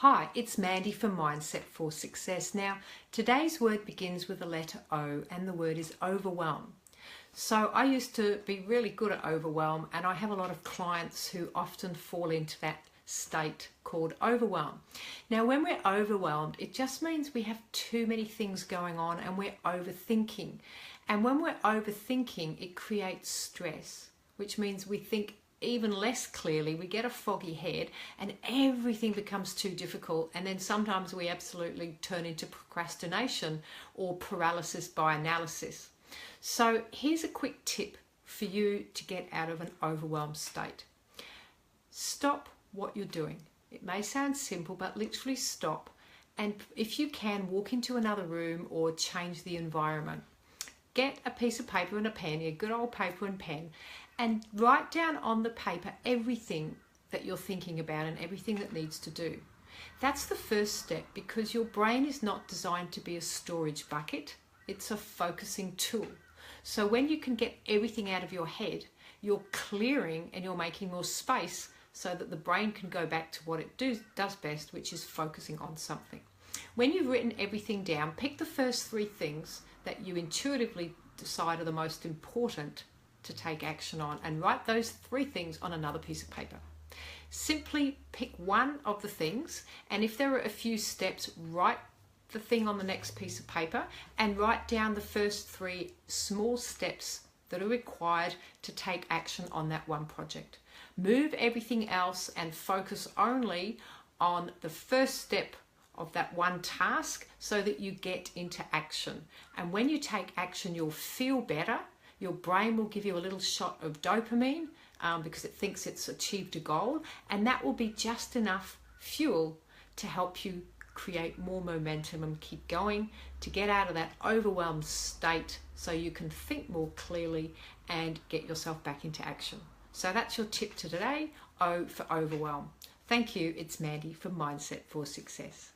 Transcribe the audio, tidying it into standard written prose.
Hi, it's Mandy from Mindset for Success. Now, today's word begins with the letter O and the word is overwhelm. So I used to be really good at overwhelm, and I have a lot of clients who often fall into that state called overwhelm. Now, when we're overwhelmed, it just means we have too many things going on and we're overthinking. And when we're overthinking, it creates stress, which means we think even less clearly, we get a foggy head and everything becomes too difficult, and then sometimes we absolutely turn into procrastination or paralysis by analysis. So here's a quick tip for you to get out of an overwhelmed state. Stop what you're doing. It may sound simple, but literally stop, and if you can, walk into another room or change the environment. Get a piece of paper and a pen, a good old paper and pen, and write down on the paper everything that you're thinking about and everything that needs to do. That's the first step, because your brain is not designed to be a storage bucket. It's a focusing tool. So when you can get everything out of your head, you're clearing and you're making more space so that the brain can go back to what it does best, which is focusing on something. When you've written everything down, pick the first three things that you intuitively decide are the most important to take action on, and write those three things on another piece of paper. Simply pick one of the things, and if there are a few steps, write the thing on the next piece of paper and write down the first three small steps that are required to take action on that one project. Move everything else and focus only on the first step of that one task so that you get into action. And when you take action, you'll feel better. Your brain will give you a little shot of dopamine because it thinks it's achieved a goal, and that will be just enough fuel to help you create more momentum and keep going to get out of that overwhelmed state so you can think more clearly and get yourself back into action. So that's your tip to today, O for overwhelm. Thank you, it's Mandy from Mindset for Success.